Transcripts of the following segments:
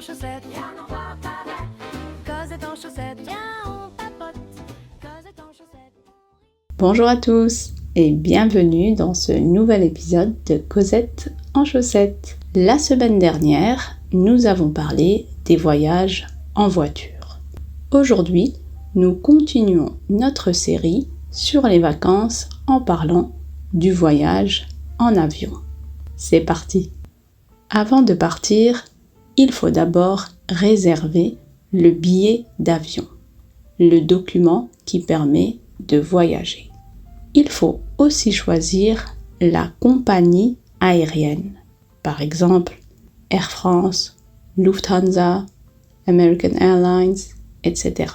chaussettes, viens on va avec. Cosette en chaussettes, viens on papote. Cosette en chaussettes. Bonjour à tous et bienvenue dans ce nouvel épisode de Cosette en chaussettes. La semaine dernière, nous avons parlé des voyages en voiture. Aujourd'hui, nous continuons notre série sur les vacances en parlant du voyage en avion. C'est parti! Avant de partir, il faut d'abord réserver le billet d'avion, le document qui permet de voyager. Il faut aussi choisir la compagnie aérienne, par exemple Air France, Lufthansa, American Airlines, etc.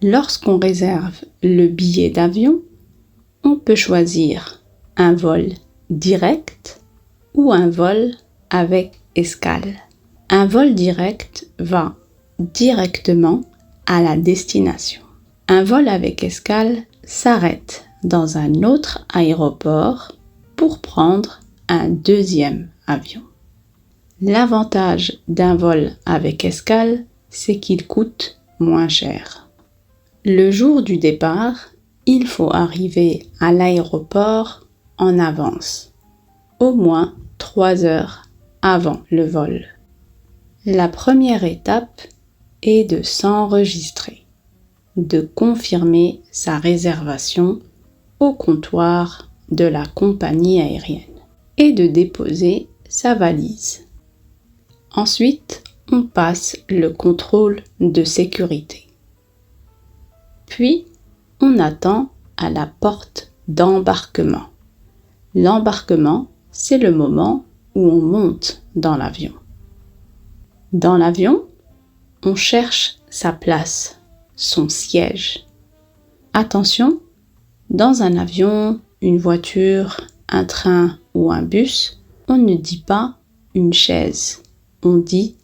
Lorsqu'on réserve le billet d'avion, on peut choisir un vol direct ou un vol avec escale. Un vol direct va directement à la destination. Un vol avec escale s'arrête dans un autre aéroport pour prendre un deuxième avion. L'avantage d'un vol avec escale, c'est qu'il coûte moins cher. Le jour du départ, il faut arriver à l'aéroport en avance, au moins 3 heures avant le vol. La première étape est de s'enregistrer, de confirmer sa réservation au comptoir de la compagnie aérienne et de déposer sa valise. Ensuite, on passe le contrôle de sécurité. Puis, on attend à la porte d'embarquement. L'embarquement, c'est le moment où on monte dans l'avion. Dans l'avion, on cherche sa place, son siège. Attention, dans un avion, une voiture, un train ou un bus, on ne dit pas une chaise, on dit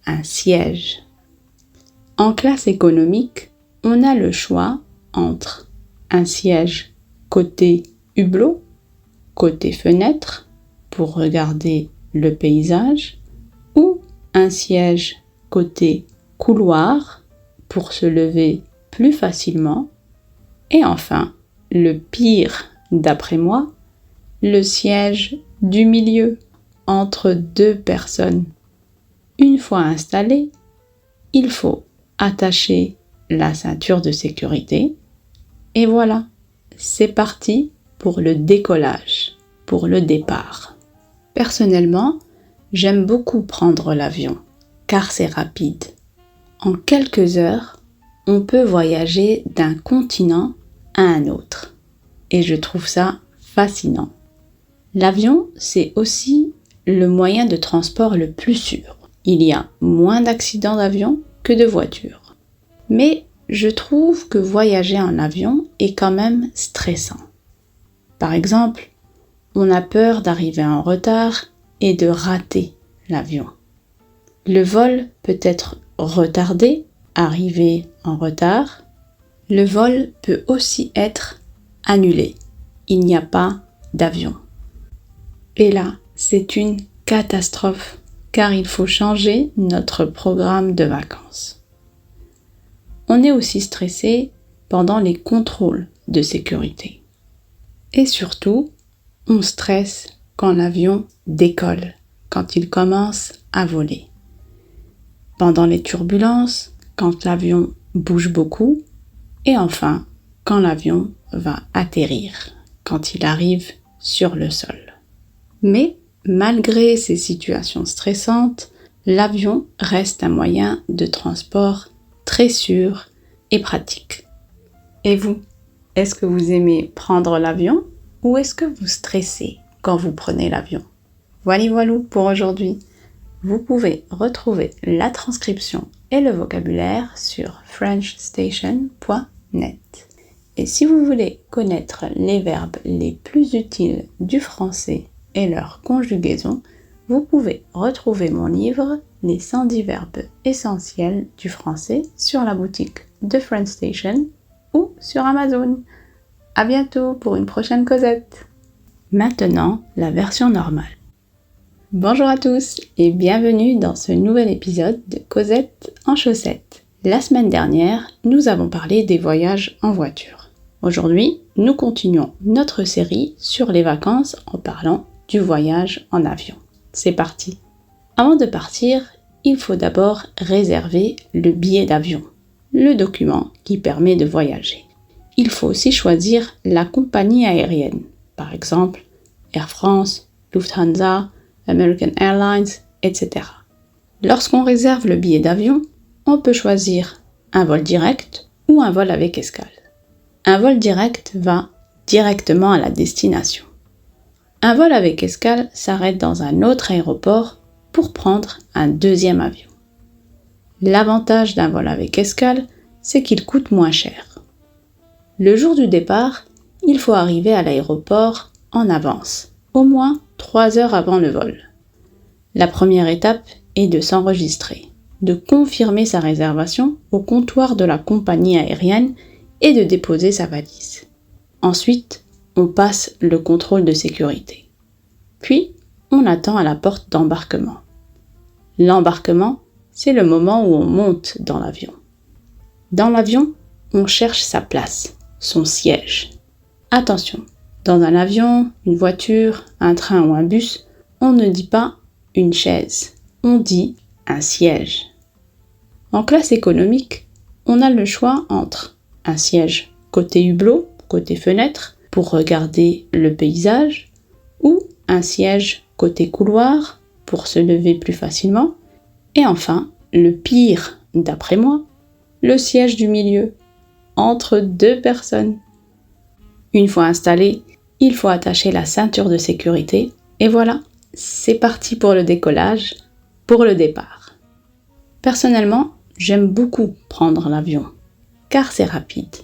un siège. En classe économique, on a le choix entre un siège côté hublot, côté fenêtre, pour regarder le paysage, ou un siège côté couloir pour se lever plus facilement, et enfin, le pire d'après moi, le siège du milieu entre deux personnes. Une fois installé, il faut attacher la ceinture de sécurité et voilà, c'est parti pour le décollage, pour le départ. Personnellement, j'aime beaucoup prendre l'avion, car c'est rapide. En quelques heures, on peut voyager d'un continent à un autre. Et je trouve ça fascinant. L'avion, c'est aussi le moyen de transport le plus sûr. Il y a moins d'accidents d'avion que de voitures. Mais je trouve que voyager en avion est quand même stressant. Par exemple, on a peur d'arriver en retard et de rater l'avion. Le vol peut être retardé, arriver en retard. Le vol peut aussi être annulé. Il n'y a pas d'avion. Et là, c'est une catastrophe, car il faut changer notre programme de vacances. On est aussi stressé pendant les contrôles de sécurité. Et surtout, on stresse quand l'avion décolle, quand il commence à voler. Pendant les turbulences, quand l'avion bouge beaucoup, et enfin, quand l'avion va atterrir, quand il arrive sur le sol. Mais malgré ces situations stressantes, l'avion reste un moyen de transport très sûr et pratique. Et vous, est-ce que vous aimez prendre l'avion ou est-ce que vous stressez quand vous prenez l'avion? Voilà pour aujourd'hui. Vous pouvez retrouver la transcription et le vocabulaire sur frenchstation.net. Et si vous voulez connaître les verbes les plus utiles du français et leur conjugaison, vous pouvez retrouver mon livre « Les 110 verbes essentiels du français » sur la boutique de French Station ou sur Amazon. À bientôt pour une prochaine Cosette. Maintenant, la version normale. Bonjour à tous et bienvenue dans ce nouvel épisode de Cosette en chaussettes. La semaine dernière, nous avons parlé des voyages en voiture. Aujourd'hui, nous continuons notre série sur les vacances en parlant du voyage en avion. C'est parti! Avant de partir, il faut d'abord réserver le billet d'avion, le document qui permet de voyager. Il faut aussi choisir la compagnie aérienne, par exemple Air France, Lufthansa, American Airlines, etc. Lorsqu'on réserve le billet d'avion, on peut choisir un vol direct ou un vol avec escale. Un vol direct va directement à la destination. Un vol avec escale s'arrête dans un autre aéroport pour prendre un deuxième avion. L'avantage d'un vol avec escale, c'est qu'il coûte moins cher. Le jour du départ, il faut arriver à l'aéroport en avance, au moins 3 heures avant le vol. La première étape est de s'enregistrer, de confirmer sa réservation au comptoir de la compagnie aérienne et de déposer sa valise. Ensuite, on passe le contrôle de sécurité. Puis, on attend à la porte d'embarquement. L'embarquement, c'est le moment où on monte dans l'avion. Dans l'avion, on cherche sa place, son siège. Attention! Dans un avion, une voiture, un train ou un bus, on ne dit pas une chaise, on dit un siège. En classe économique, on a le choix entre un siège côté hublot, côté fenêtre, pour regarder le paysage, ou un siège côté couloir, pour se lever plus facilement, et enfin, le pire, d'après moi, le siège du milieu, entre deux personnes. Une fois installé, il faut attacher la ceinture de sécurité et voilà, c'est parti pour le décollage, pour le départ. Personnellement, j'aime beaucoup prendre l'avion, car c'est rapide.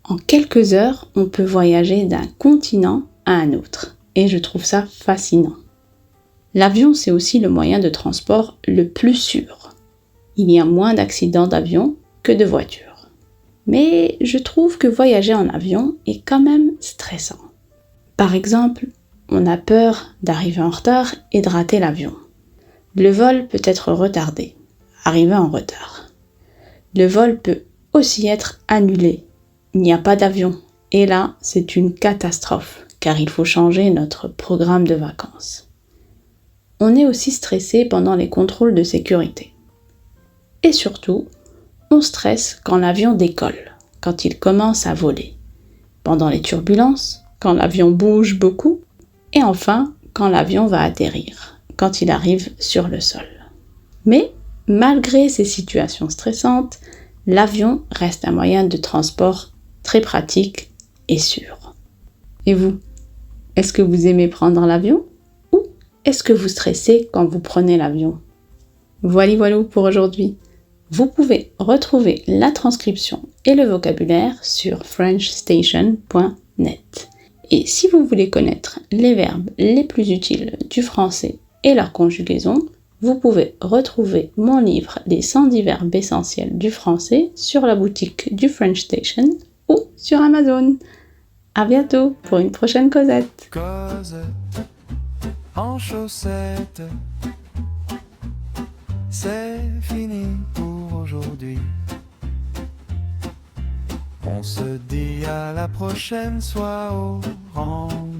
En quelques heures, on peut voyager d'un continent à un autre et je trouve ça fascinant. L'avion, c'est aussi le moyen de transport le plus sûr. Il y a moins d'accidents d'avion que de voitures. Mais je trouve que voyager en avion est quand même stressant. Par exemple, on a peur d'arriver en retard et de rater l'avion. Le vol peut être retardé, arriver en retard. Le vol peut aussi être annulé. Il n'y a pas d'avion. Et là, c'est une catastrophe, car il faut changer notre programme de vacances. On est aussi stressé pendant les contrôles de sécurité. Et surtout, on stresse quand l'avion décolle, quand il commence à voler, pendant les turbulences, quand l'avion bouge beaucoup, et enfin quand l'avion va atterrir, quand il arrive sur le sol. Mais malgré ces situations stressantes, l'avion reste un moyen de transport très pratique et sûr. Et vous, est-ce que vous aimez prendre l'avion ou est-ce que vous stressez quand vous prenez l'avion? Voilà pour aujourd'hui. Vous pouvez retrouver la transcription et le vocabulaire sur frenchstation.net. Et si vous voulez connaître les verbes les plus utiles du français et leur conjugaison, vous pouvez retrouver mon livre Les 110 verbes essentiels du français sur la boutique du French Station ou sur Amazon. À bientôt pour une prochaine Cosette. Cosette en chaussettes, c'est fini pour aujourd'hui. On se dit à la prochaine, sois au rendez-vous.